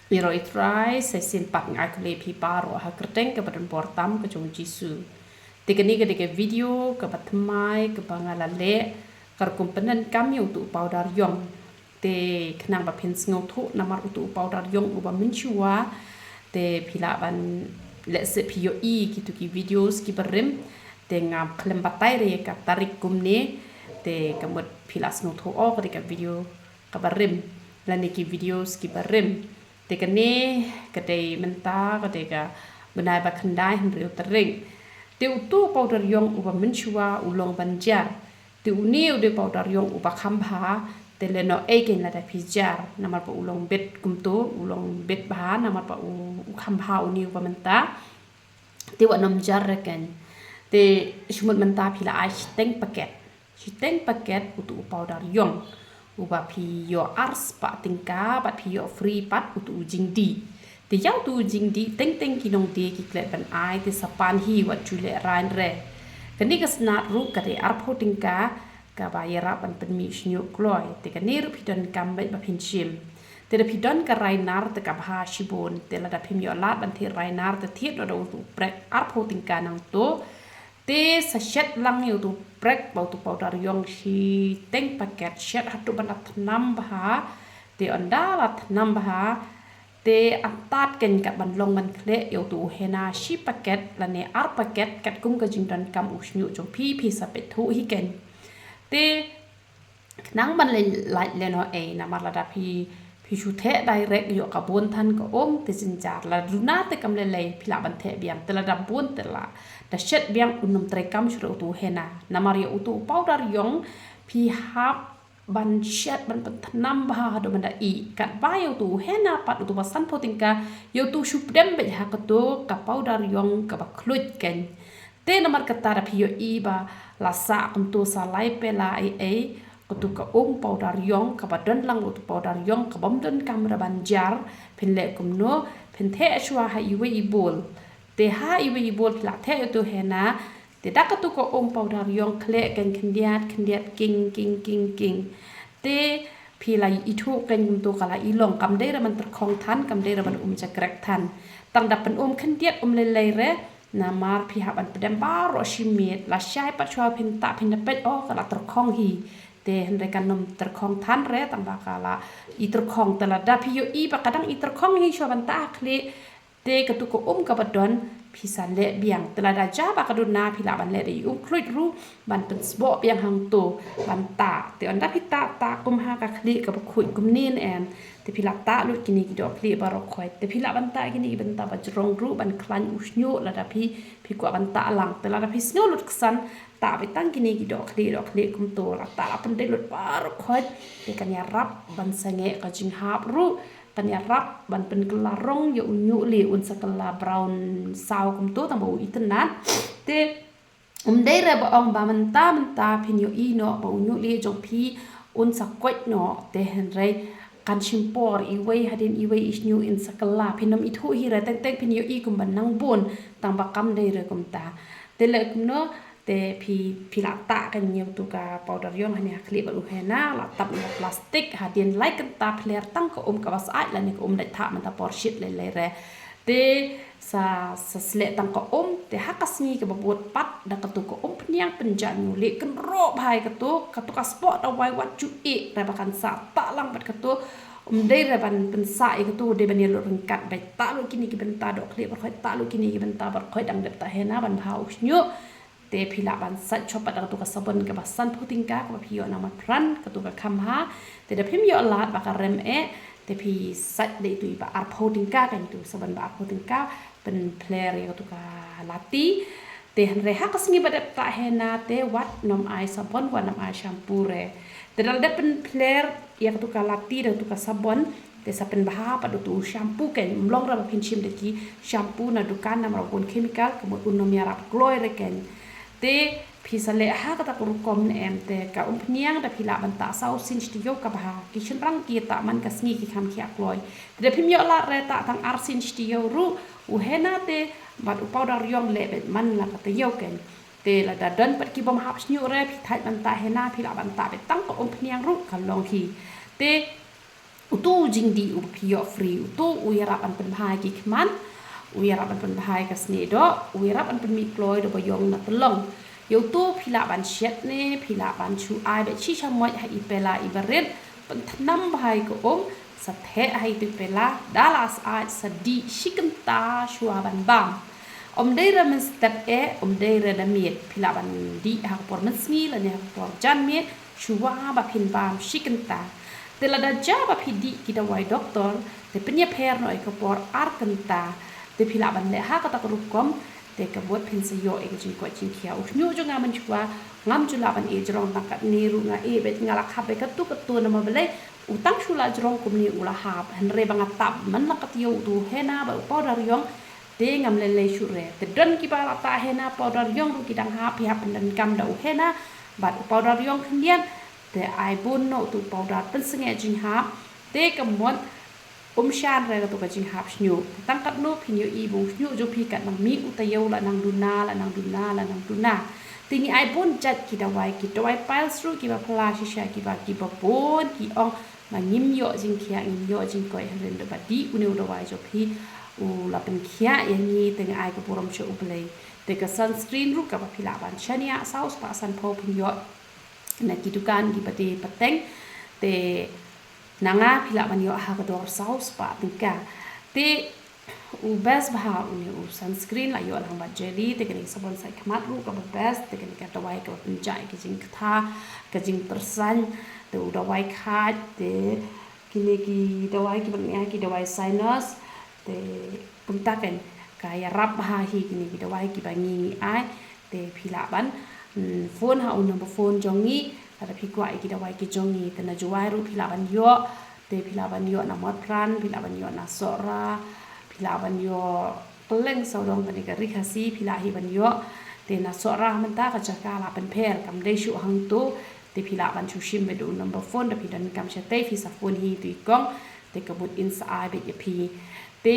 Iroi try sai sin pak ngai kule pi paro ha kerteng ke badan portam ke jong jisu. Tikani ke video ke batmai ke bangala le kar kumpenan kami untuk powder yong. Te kenang ba pen ngau thu namar untuk powder yong uba menchua te pila ban le se pio I gitu ki videos ki berim te ngam klem batai re ka tarik kumne te kamut pila ngau thu o ke video ka berim lan ki videos ki berim te kene kedai menta kedai ka benai ba kendai henry tering te utu powder yong uba menchua ulong banjar te uniu de powder yong uba khambha te leno egen la da pijar namar pa ulong bet kumto ulong bet ba namar pa u khambha uniu ba menta te wa nom jar reken te shumut menta pila ai teng paket utu powder yong uba pi yo ars pa tingka pa pi yo free pat utu jingdi te yau tu jingdi teng kinong de ki klet ban ai te sapan hi wat jule rain re kani ka snat ru ka de arpho tingka ka ba yara ban pen mi shnyu kloi te ka nir pidon kam ba pin shim te da pidon ka rainar te ka bha shibon te la da pim yo lat ban thi rainar te thiet do tu prek arpho tingka nang to te sa shet lang yu tu prek bau tu powder yong shi teng paket shet hatu ban at nam bha te onda lat nam bha te atat ken kat ban long ban kle yu tu hena shi paket la ne ar paket kat kum ka jing dan kam usnyu jong pi sa pet thu hi ken te nang ban le no e na mar la da pi chu the direct yo ka bon than ko te sin jar la runa te kam le phila ban the biam te la da bon te la da shet biang unum tre kam shro tu hena na mar yo tu powder yong pi hap ban shet ban nam ba do man da I kat ba yo tu hena pat tu basan potingka yo tu shup dem be ha ko to ka powder yong ka ba khluj ken te na mar kata da pi yo I ba la sa kum tu sa lai pe la ai kutu ka powder yong ka badan lang utu powder yong ka bom don kamera banjar pen le kumno pen the shwa ha iwe ibol te ha iwe ibol la the tu hena te dak tu ko powder yong kle kan khndiat king te philai ithu kan tu kala ilong kam de ra man ter khong than kam de ra man ja krek than tang da pen khndiat le re namar phi ha ban pedam ba ro shimit la shai pa chwa pen ta pen pet o kala ter khong hi te henry kan nom terkhong than re tang bakala I terkhong tela da pi yo I ba kadang I terkhong hi shwa ban ta khle te katu ko ka badon phisa le biang tela da ja ba kadun na phila ban le de khluit ru ban pen sbo biang hang to ban ta te on da pi ta kum ha ka khli ka ba khui kum nin em te phila ta lu kini ki do khli ba ro khoi te phila ban ta kini ban ta ba jrong ru ban khlan usnyo la da pi kwa ban ta lang tela da pi snyo lut ksan taไปตั้งกินกี่ดอกเคลีกุมตัวละตาเป็นได้หลุดปารคอยแต่กันยารับบันเสงะก็จึงหาบรู้กันยารับบันเป็นกลาร้องอยู่อุญลีอุนสกลาบราวน์สาวกุมตัวตั้งบ่อีตันนั้นแต่ได้ระบองบามันตาพิญโยอีเนาะบ่อุญลีจงพีอุนสกอยเนาะแต่เห็นไรกันชิมปอร์อีเวฮัดินอีเวอิชนิวอินสกลาพินนมอีทุฮีระเต็งพิญโยอีกุมบันนังบุญตั้งบักกำได้ระกุมตาแต่เลยกุมเนาะte pi lata kan nyem tu ka powder yong hani khli balu hena la tap na plastik hadin like kan ta player tang ko ka was ai la ni ko dai tha man ta por shit le re te sa sle tang ko te hakasni ka babut pat da ka tu ko pniang penjan nu le kan ro bhai ka tu ka spot awai wat chu e ra ba kan sa ta lang bat ka tu dai ra ban pen sa e ka tu de ban lo ring kat bai ta lo kini ki ben ta do khli ba khoi ta lo kini ki ben ta ba khoi dang de ta hena ban hau nyu te phila ban sat chopat da tu ka sabon ka basan putingka ka phi yo na ma pran ka tu ka khamha te da phim yo lat ba ka rem te phi sat de tu ba ar putingka kan tu sabon ba putingka pen player ya tu ka lati te re ha ka singi ba ta hena te wat nom ai sabon wa nom ai shampoo re te dal de pen player ya tu ka lati da tu ka sabon te sa pen baha pa tu shampoo ken mlong ra ba phin chim de ki shampoo na dukan na ma bon chemical ka mo unom ya rap gloy re ken te phisa le ha ka ta kur kom em te ka pniang da phila ban ta sau sin sti yo ka ba ki chen rang ki ta man ka sngi ki kham khia kloi te phim yo la re ta tang ar sin sti yo ru u hena te bat u powder yong le bet man la ka te yo ken te la da dan pat ki bom hap snyu re phi thai ban ta hena phila ban ta bet tang ko pniang ru ka long hi te utu jing di upio free utu uyarap an penbahai ki keman uyarap an penbahai kas ne do uyarap an penmi ploy do boyong na telong yo tu phila ban shet ne phila ban chu ai be chi chamoi ha ipela ibaret pentanam bahai ko sathe hai tu pela dalas ai sadi shikenta shua ban bam deira men step deira da miet phila ban di ha por mesmi la ne por jan miet shua ba phin bam shikenta tela da jaba phidi kita wai doktor te penya per no ko por arkenta te phila ban le ha ka ta rukom te ka buat phin se yo e jing ko jing khia u nyu jo nga man chua ngam chula ban e jrong ta ka ni ru nga e bet nga la kha be ka tu na ma bele utang chula jrong kum ni ula hap han re banga tab man la ka tio tu hena ba powder yong te ngam le shu re te don ki ba ta hena powder yong ru ki dang ha pi hap dan kam da hena ba powder yong khnian te ai bun no tu powder pen senge jing hap te ka mon shan re to ka jing hap snyu tang kat no phin yo i bu snyu jo phi kat nang mi utayo la nang duna tingi ai bun chat ki da wai pile through ki ba phla shisha ki ba pon ki ong ma ngim yo jing khia ngim yo jing koi han de ba di unu da wai jo phi u la pen khia yang ni teng ai ko porom che uplei te ka sunscreen ru ka ba phila ban chania saus pa san pho phin yo na ki dukan ki pate pateng te nanga phila ban yo ha ka dor saus pa tingka te u best bah uni u sunscreen la yo lang ba jelly te kan sabon sai khamat ru ka ba best te kan ka dawai ka penjai ki jing tha ka jing persan te u dawai khat te kini ki dawai ki ban ki dawai sinus te punta kan kaya rap ha hi kini ki dawai ki bangi ai te phila ban phone ha un phone jongi ada phikwa ki dawai ki jongi te na juai ru phila ban yo te phila ban yo na mot pran phila ban yo na sora phila ban yo peleng saudong kan ka rikasi phila hi ban yo te na sora man ta ka jaka la pen pher kam dei shu hang tu te phila ban chu shim be du number phone da phidan kam cha te phi sa phone hi tu kong te ka but in sa ai be ye phi te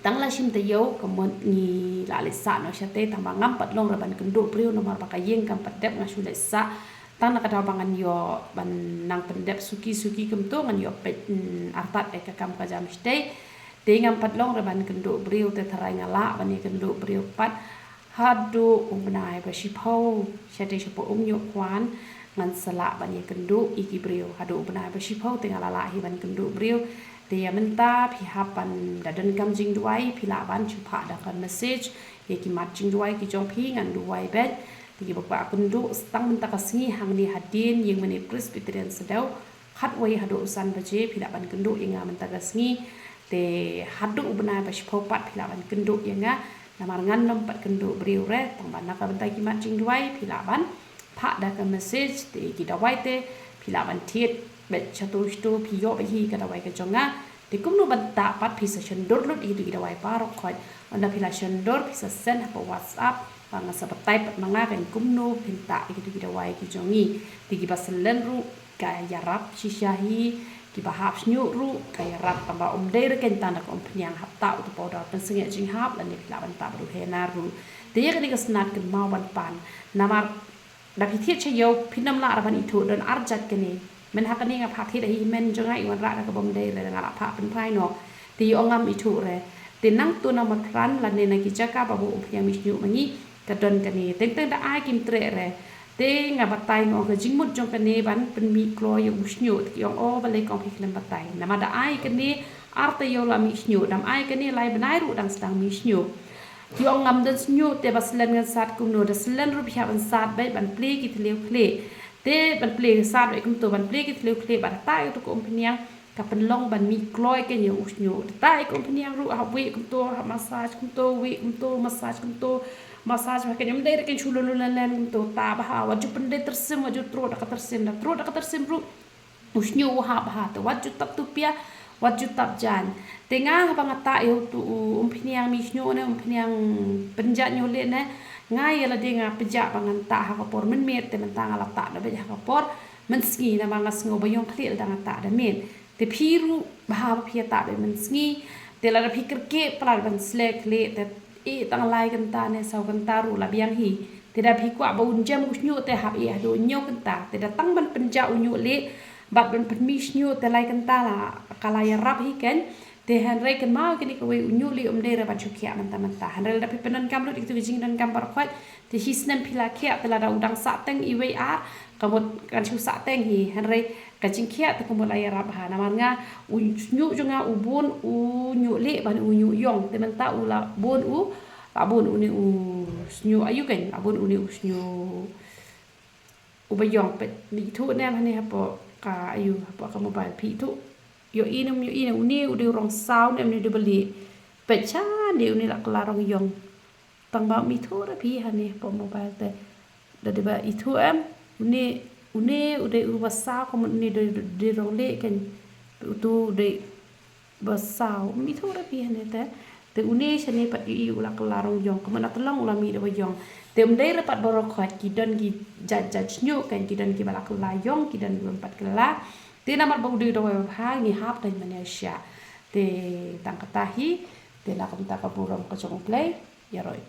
tang la shim te yo kamon ni la le sa no cha te tang ngam pat long ra ban kundu priu nomor ba ka yeng kam pat dep nga shu le sa tang na ka daw bangan yo ban nang pendep suki kum to ngan yo pet artat e ka kam ka jam stay te ngam pat long ra ban kundu priu te tharai ngala ban ni kundu priu pat hadu umnai ba shi pho cha te shi po yo kwan ngan sala ban ni kundu iki priu hadu umnai ba shi pho te ngala la hi ban kundu priu te menta phi hapan da dan kam jing duai phi la ban chu pha da kan message ye ki mat jing duai ki jong phi ngan duai bet ti ba kundu stang menta ka singi hang ni hadin yeng meni presbyterian sedau khat wai hadu usan ba je phi la ban kundu inga menta ka singi te hadu ubna ba shi pho pat phi la ban kundu yenga namar ngan nom pat kundu briu re tang ban ka benta ki mat jing duai phi la ban pha da ka message te ki da wai te phi la ban thiet bet chatu stu phi yo ba hi ka da wai ka jonga te kum no banta pat phi sa chen dor lot i du da wai parok khoi onda phi la chen dor phi sa send pa whatsapp banga sa type pat manga kan kum no pinta i du da wai ki jongi ti ki baselen ru ka yarap shishahi ki ba hap nyu ru ka yarap tamba de re ken tan ko pnyang hap ta u po da pen singe jing hap la ni la ban ta ru he na ru te ye ni ka snat ken mau ban pan namar da phi thiet che yo phinam la ra ban i thu don arjat ke ni men hakani nga phak thi da hi men jonga i wan ra ka bom de le nga la pha pen phai no ti ongam i thu re ti nang tu na mat ran la ne na ki jaka ba bu phya mi nyu mani ka don ka ni teng teng da ai kim tre re te nga batai no ka jing mut jong ka ne ban pen mi klo yo nyu ki ong o ba le kong phi klem batai na ma da ai ka ni arte yo la mi nyu dam ai ka ni lai banai ru dang stang mi nyu ki ong ngam den nyu te bas len ngan sat kum no da slen ru phya ban sat bai ban ple ki tleu ple te ban ple sa do kum to ban ple ki tleu tle ban ta to ko pniang ka pen long ban mi kloi ke nyu nyu ta ko pniang ru ha we kum to ha massage kum to we kum to massage kum to massage ba ke nyam de ke chulo lu len kum to ta ba ha waju pen de tersim waju tro da ka tersim ru nyu ha ba ha to waju tap tu pia waju tap jan tenga bang ta yo tu pniang mi nyu ne pniang penja nyu le ne ngai la de nga peja bangan ta ha ka por men met te men ta ngala ta da be ha ka por men ski na bang as ngo ba yong khli da ta da men te phiru ba phia ta be men ski te la da phikir ke pla ban slek le te e tang lai kan ta ne sau kan ta ru la biang hi te da phikwa ba un jam nyu te ha e do nyo kan ta te da tang ban penja u nyu le bat ben permis nyu te lai kan tala kala ya rap hi kan te hanre kan mau kini ko unyu li de ra bat chukia manta hanre da penan kam lo dik tu jing dan kam par khwat te hisnem pila kia te la da udang sa teng i we a kamot kan chu sa teng hi hanre ka jing kia te ko la ya rap ha namar nga unyu junga ubun unyu li ban unyu yong te manta ula bun abun uni snyu ayu kan abun uni snyu ubayong pet mi thu nem hani hapo ka ayu hapo ka mobile pi thu yo inum uni udi rong sao nem ni dibeli pet cha ni uni la klarong yong tang ba mi thu ra pi hani hapo mobile te da de ba itu uni ude uba sao ko ni de rong le kan tu de ba sao mi thu ra pi hani te uni seni pat yu la klarong yong ko na tolong ula mi de ba yong tem dai rapat borokhat kidan ki judge nyu kan kidan ki balak layong kidan empat kela te namar bau de do ha ni hap dan malaysia te tangkatahi te la kom ta ka burom ko jong play ya roi